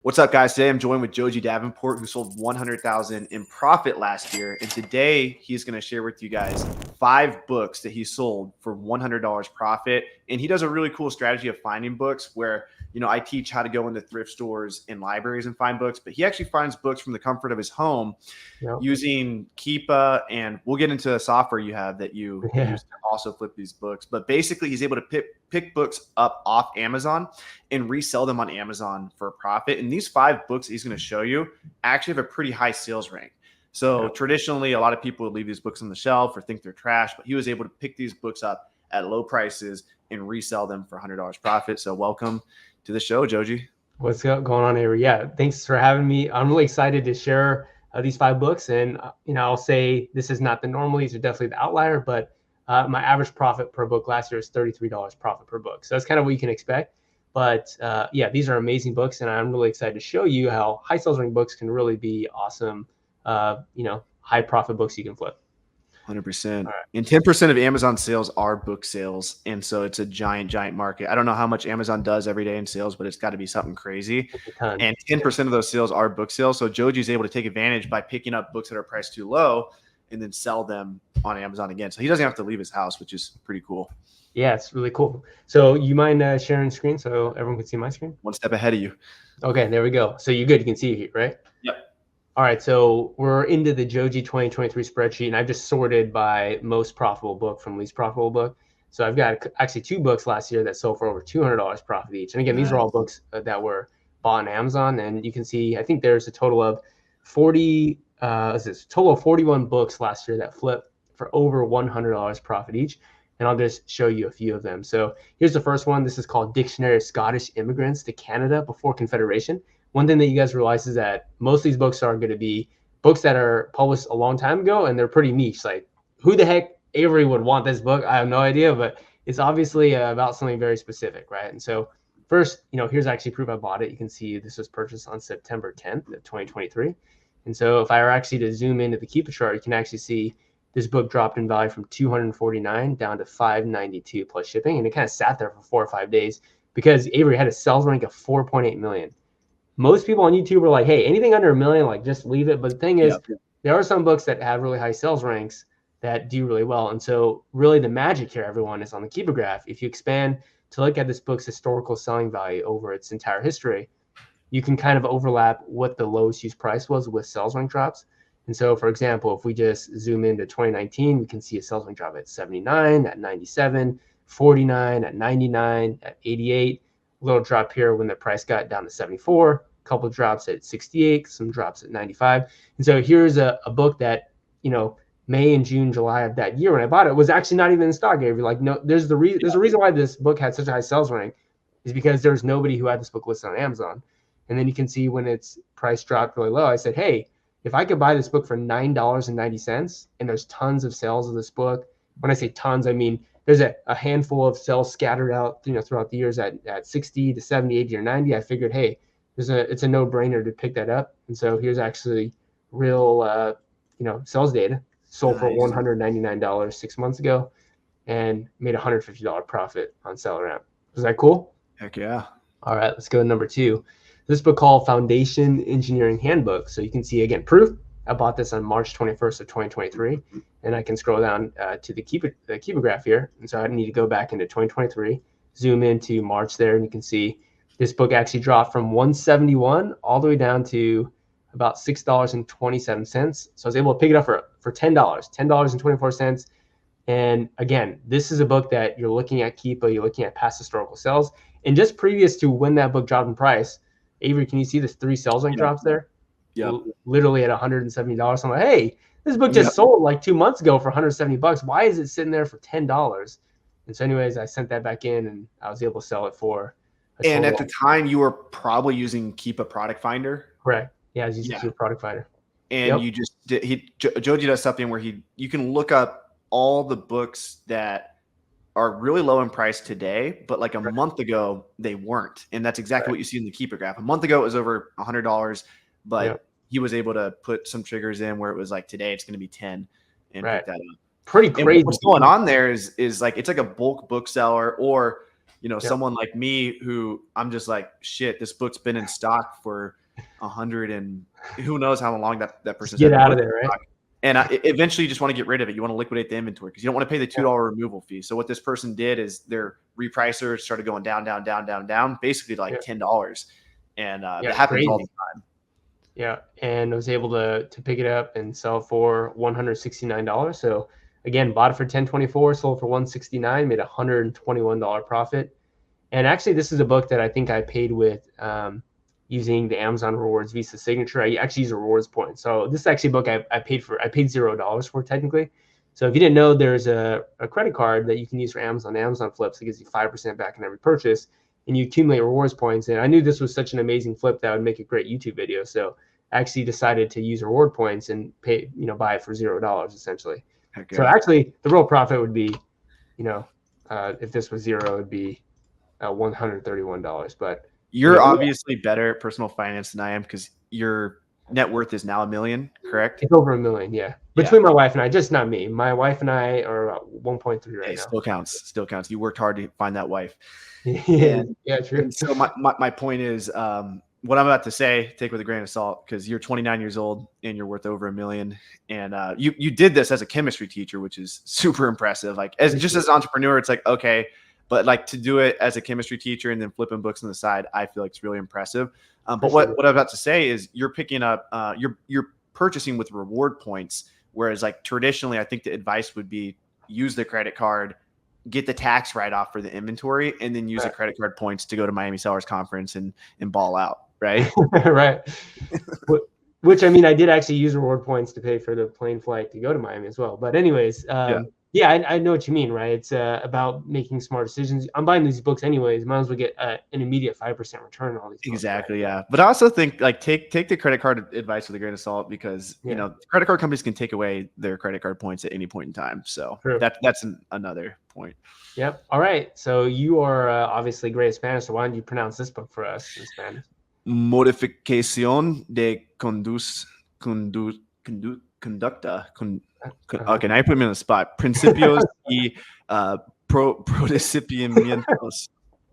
What's up, guys? Today I'm joined with Joji Davenport, who sold 100,000 in profit last year. And today he's going to share with you guys 5 books that he sold for $100 profit. And he does a really cool strategy of finding books where, I teach how to go into thrift stores and libraries and find books, but he actually finds books from the comfort of his home using Keepa. And we'll get into the software you have that you use to also flip these books. But basically, he's able to pick books up off Amazon and resell them on Amazon for a profit. And these 5 books he's going to show you actually have a pretty high sales rank. So traditionally, a lot of people would leave these books on the shelf or think they're trash, but he was able to pick these books up at low prices and resell them for $100 profit. So welcome to the show, Joji. What's going on, Avery? Yeah, thanks for having me. I'm really excited to share these 5 books. And, I'll say this is not the normal. These are definitely the outlier, but my average profit per book last year is $33 profit per book. So that's kind of what you can expect. But these are amazing books, and I'm really excited to show you how high sales rank books can really be awesome, high profit books you can flip. 100%. Right. And 10% of Amazon sales are book sales. And so it's a giant market. I don't know how much Amazon does every day in sales, but it's got to be something crazy. And 10% of those sales are book sales. So Joji's able to take advantage by picking up books that are priced too low and then sell them on Amazon again. So he doesn't have to leave his house, which is pretty cool. Yeah, it's really cool. So you mind sharing screen so everyone can see my screen? One step ahead of you. Okay, there we go. So you're good. You can see it, right? Yep. All right, so we're into the Joji 2023 spreadsheet, and I've just sorted by most profitable book from least profitable book. So I've got actually 2 books last year that sold for over $200 profit each. And again, these are all books that were bought on Amazon. And you can see, I think there's a total of 41 books last year that flipped for over $100 profit each. And I'll just show you a few of them. So here's the first one. This is called Dictionary of Scottish Immigrants to Canada Before Confederation. One thing that you guys realize is that most of these books are going to be books that are published a long time ago, and they're pretty niche. Like, who the heck Avery would want this book? I have no idea, but it's obviously about something very specific, right? And so first, here's actually proof I bought it. You can see this was purchased on September 10th of 2023. And so if I were actually to zoom into the Keepa chart, you can actually see this book dropped in value from $249 down to $592 plus shipping. And it kind of sat there for 4 or 5 days because Avery had a sales rank of 4.8 million. Most people on YouTube are like, hey, anything under $1 million, like just leave it. But the thing is, there are some books that have really high sales ranks that do really well. And so really the magic here, everyone, is on the Keepa graph. If you expand to look at this book's historical selling value over its entire history, you can kind of overlap what the lowest used price was with sales rank drops. And so, for example, if we just zoom into 2019, we can see a sales rank drop at 79, at 97, 49, at 99, at 88. A little drop here when the price got down to 74, a couple of drops at 68, some drops at 95. And so here's a book that, May and June, July of that year when I bought it was actually not even in stock, Avery. Like, no, there's a reason why this book had such a high sales rank is because there's nobody who had this book listed on Amazon. And then you can see when its price dropped really low, I said, hey, if I could buy this book for $9.90 and there's tons of sales of this book, when I say tons, I mean there's a handful of sales scattered out, throughout the years at 60 to 70, 80 or 90. I figured, hey, it's a no-brainer to pick that up. And so here's actually real, sales data. Sold for $199 6 months ago and made $150 profit on Seller Amp. Was that cool? Heck yeah. All right, let's go to number 2. This book called Foundation Engineering Handbook. So you can see, again, proof. I bought this on March 21st of 2023. And I can scroll down to the Keepa graph here. And so I need to go back into 2023, zoom into March there, and you can see this book actually dropped from 171 all the way down to about $6.27. So I was able to pick it up for $10, $10.24. And again, this is a book that you're looking at Keepa, you're looking at past historical sales. And just previous to when that book dropped in price, Avery, can you see this 3 sales rank drops there? Yeah. Literally at $170. I'm like, hey, this book just sold like 2 months ago for $170. Why is it sitting there for $10? And so anyways, I sent that back in and I was able to sell it for and at the time you were probably using Keepa Product Finder. Correct. Yeah, I was using Keepa Product Finder. And you just Joji does something where you can look up all the books that are really low in price today, but like a month ago they weren't. And that's exactly what you see in the Keepa graph. A month ago it was over $100, but he was able to put some triggers in where it was like today it's going to be 10 and pick that up. Pretty crazy. And what's going on there is like it's like a bulk bookseller, or Yep. someone like me who I'm just like, shit, this book's been in stock for 100 and who knows how long that Just person's get had the out book of in there, right? stock. And eventually you just want to get rid of it. You want to liquidate the inventory because you don't want to pay the $2 removal fee. So what this person did is their repricer started going down, down, down, down, down, basically to like Yeah. $10. And that Yeah, happens all the crazy. time. Yeah, and I was able to pick it up and sell for $169. So again, bought it for 1024, sold for 169, made $121 profit. And actually, this is a book that I think I paid with using the Amazon Rewards Visa Signature. I actually use a rewards point. So this is actually a book I paid $0 for technically. So if you didn't know, there's a credit card that you can use for Amazon Flips that gives you 5% back in every purchase, and you accumulate rewards points. And I knew this was such an amazing flip that would make a great YouTube video. So I actually decided to use reward points and buy it for $0 essentially. Heck So yeah. actually, the real profit would be, if this was zero, it'd be $131. But You're obviously better at personal finance than I am because your net worth is now $1 million, correct? it's over $1 million, yeah. Between my wife and I, just not me. My wife and I are about 1.3 right Hey, now. still counts. Still counts. You worked hard to find that wife. Yeah, true. And so my point is, what I'm about to say, take with a grain of salt, because you're 29 years old and you're worth over $1 million. And you did this as a chemistry teacher, which is super impressive. Like as an entrepreneur, it's like, okay, but like to do it as a chemistry teacher and then flipping books on the side, I feel like it's really impressive. But what I'm about to say is you're picking up, you're purchasing with reward points, whereas like traditionally, I think the advice would be use the credit card, get the tax write-off for the inventory, and then use the credit card points to go to Miami Sellers Conference and ball out, right? Right. Which, I mean, I did actually use reward points to pay for the plane flight to go to Miami as well. But anyways, I know what you mean, right? It's about making smart decisions. I'm buying these books anyways. Might as well get an immediate 5% return on all these books. Exactly, right? Yeah. But I also think like take the credit card advice with a grain of salt because credit card companies can take away their credit card points at any point in time. So that's another point. Yep. All right. So you are obviously great at Spanish. So why don't you pronounce this book for us in Spanish? Modificación de conducta. Okay, now you put me on the spot. Principios y procedimientos.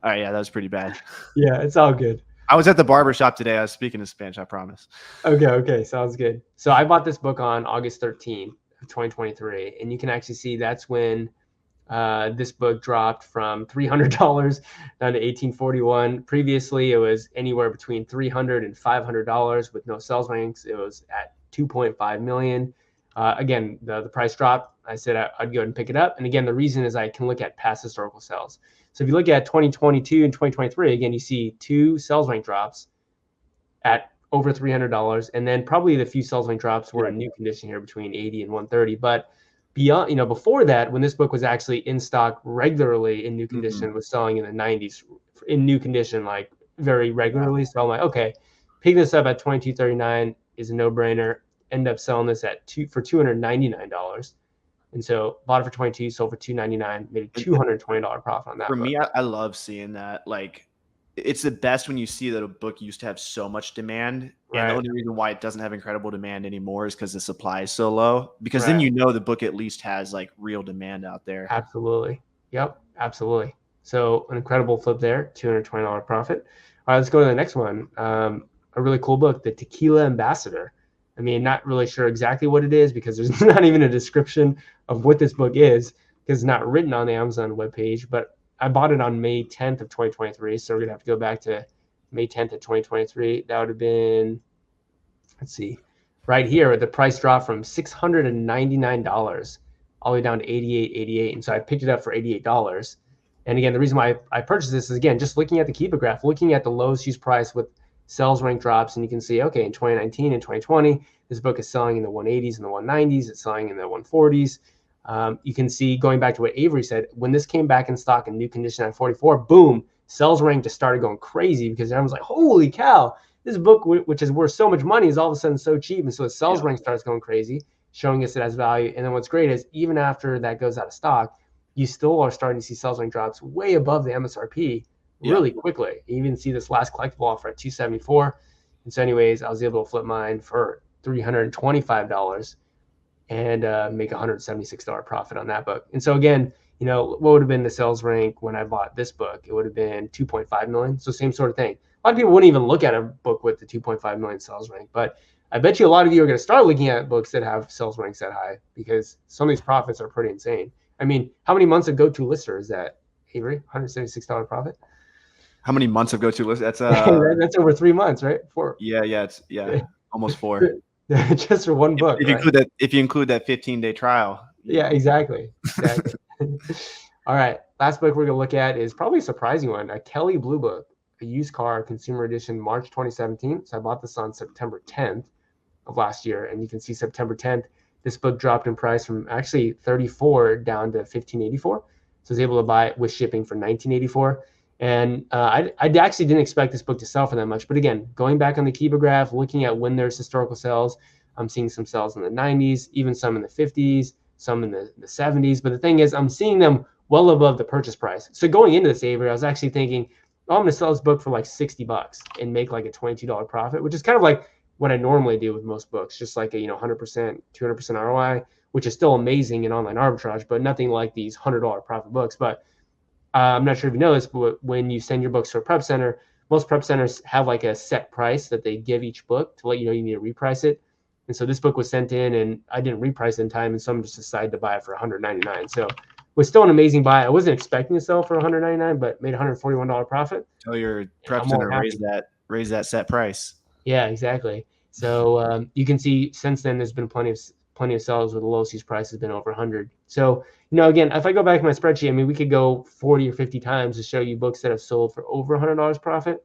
All right, yeah, that was pretty bad. Yeah, it's all good. I was at the barber shop today. I was speaking in Spanish, I promise. Okay, sounds good. So I bought this book on August 13th of 2023, and you can actually see that's when this book dropped from $300 down to $1841. Previously, it was anywhere between $300 and $500 with no sales ranks. It was at $2.5 million. Again, the price dropped. I said I'd go ahead and pick it up. And again, the reason is I can look at past historical sales. So if you look at 2022 and 2023, again, you see two sales rank drops at over $300. And then probably the few sales rank drops were in new condition here between 80 and 130. But beyond, before that, when this book was actually in stock regularly in new condition, was selling in the 90s in new condition, like very regularly. So I'm like, okay, picking this up at $22.39 is a no-brainer. End up selling this for $299. And so bought it for $22, sold for $299, made a $220 profit on that. For me, I love seeing that. Like, it's the best when you see that a book used to have so much demand. And the only reason why it doesn't have incredible demand anymore is because the supply is so low. Because then the book at least has like real demand out there. Absolutely. Yep, absolutely. So an incredible flip there, $220 profit. All right, let's go to the next one. A really cool book, The Tequila Ambassador. I mean, not really sure exactly what it is because there's not even a description of what this book is because it's not written on the Amazon webpage. But I bought it on May 10th of 2023. So we're going to have to go back to May 10th of 2023. That would have been, let's see, right here, the price dropped from $699 all the way down to $88.88. And so I picked it up for $88. And again, the reason why I purchased this is, again, just looking at the Keepa graph, looking at the lowest use price with sales rank drops, and you can see, okay, in 2019 and 2020, this book is selling in the 180s and the 190s. It's selling in the 140s. You can see, going back to what Avery said, when this came back in stock in new condition at 44, boom, sales rank just started going crazy because everyone's like, holy cow, this book, which is worth so much money, is all of a sudden so cheap. And so the sales rank starts going crazy, showing us it has value. And then what's great is even after that goes out of stock, you still are starting to see sales rank drops way above the MSRP really quickly. You even see this last collectible offer at $274. And so anyways, I was able to flip mine for $325 and make $176 profit on that book. And so again, You know, what would have been the sales rank when I bought this book? It would have been 2.5 million. So same sort of thing. A lot of people wouldn't even look at a book with the 2.5 million sales rank, but I bet you a lot of you are going to start looking at books that have sales ranks that high because some of these profits are pretty insane. I mean, how many months of go-to lister is that, Avery? $176 profit? How many months of go-to list? That's That's over 3 months, right? 4. it's almost 4. Just for one book, If right? you include that 15-day trial. Yeah, exactly. All right, last book we're gonna look at is probably a surprising one, a Kelly Blue Book, a used car consumer edition, March 2017. So I bought this on September 10th of last year, and you can see September 10th, this book dropped in price from actually 34 down to 1584. So I was able to buy it with shipping for 1984. And I actually didn't expect this book to sell for that much. But again, going back on the Kiva graph, looking at when there's historical sales, I'm seeing some sales in the 90s, even some in the 50s, some in the 70s. But the thing is, I'm seeing them well above the purchase price. So going into this, Avery, I was actually thinking, oh, I'm going to sell this book for like $60 and make like a $22 profit, which is kind of like what I normally do with most books, just like a 100%, 200% ROI, which is still amazing in online arbitrage, but nothing like these $100 profit books. But I'm not sure if you know this, but when you send your books to a prep center, most prep centers have like a set price that they give each book to let you know you need to reprice it. And so this book was sent in and I didn't reprice it in time, and someone just decided to buy it for $199. So it was still an amazing buy. I wasn't expecting to sell for $199, but made $141 profit. Tell your prep center raise that set price. Yeah, exactly. So you can see since then there's been plenty of sales where the lowest use price has been over 100. So again, if I go back to my spreadsheet, I mean, we could go 40 or 50 times to show you books that have sold for over $100 profit.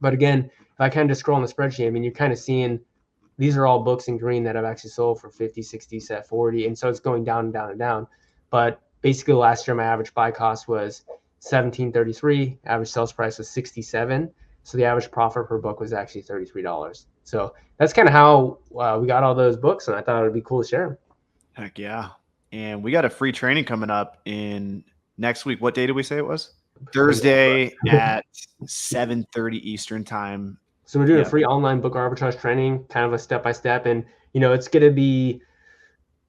But again, if I kind of just scroll on the spreadsheet, I mean, you're kind of seeing these are all books in green that have actually sold for 50, 60, set 40. And so it's going down and down and down. But basically last year, my average buy cost was $17.33. Average sales price was $67. So the average profit per book was actually $33. So that's kind of how we got all those books. And I thought it would be cool to share them. Heck yeah. And we got a free training coming up in next week. What day did we say it was? Thursday at 7:30 Eastern time. So we're doing a free online book arbitrage training, kind of a step-by-step. And, it's going to be,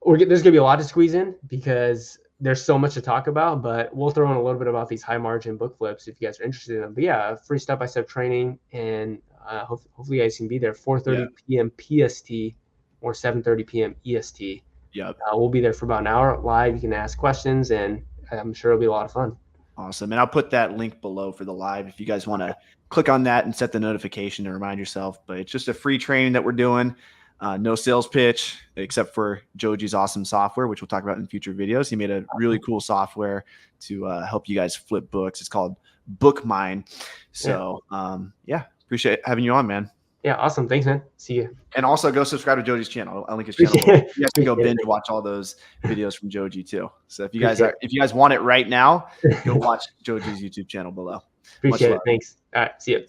there's going to be a lot to squeeze in because there's so much to talk about, but we'll throw in a little bit about these high margin book flips if you guys are interested in them. But yeah, free step-by-step training, and hopefully you guys can be there 4:30 p.m. PST or 7:30 p.m. EST. Yep. We'll be there for about an hour live. You can ask questions, and I'm sure it'll be a lot of fun. Awesome. And I'll put that link below for the live if you guys want to click on that and set the notification to remind yourself. But it's just a free training that we're doing. No sales pitch, except for Joji's awesome software, which we'll talk about in future videos. He made a really cool software to help you guys flip books. It's called BookMine. So, appreciate having you on, man. Yeah, awesome. Thanks, man. See you. And also go subscribe to Joji's channel. I'll link his channel. You guys can go binge watch all those videos from Joji too. So if you guys want it right now, go watch Joji's YouTube channel below. Appreciate it. Thanks. All right. See you.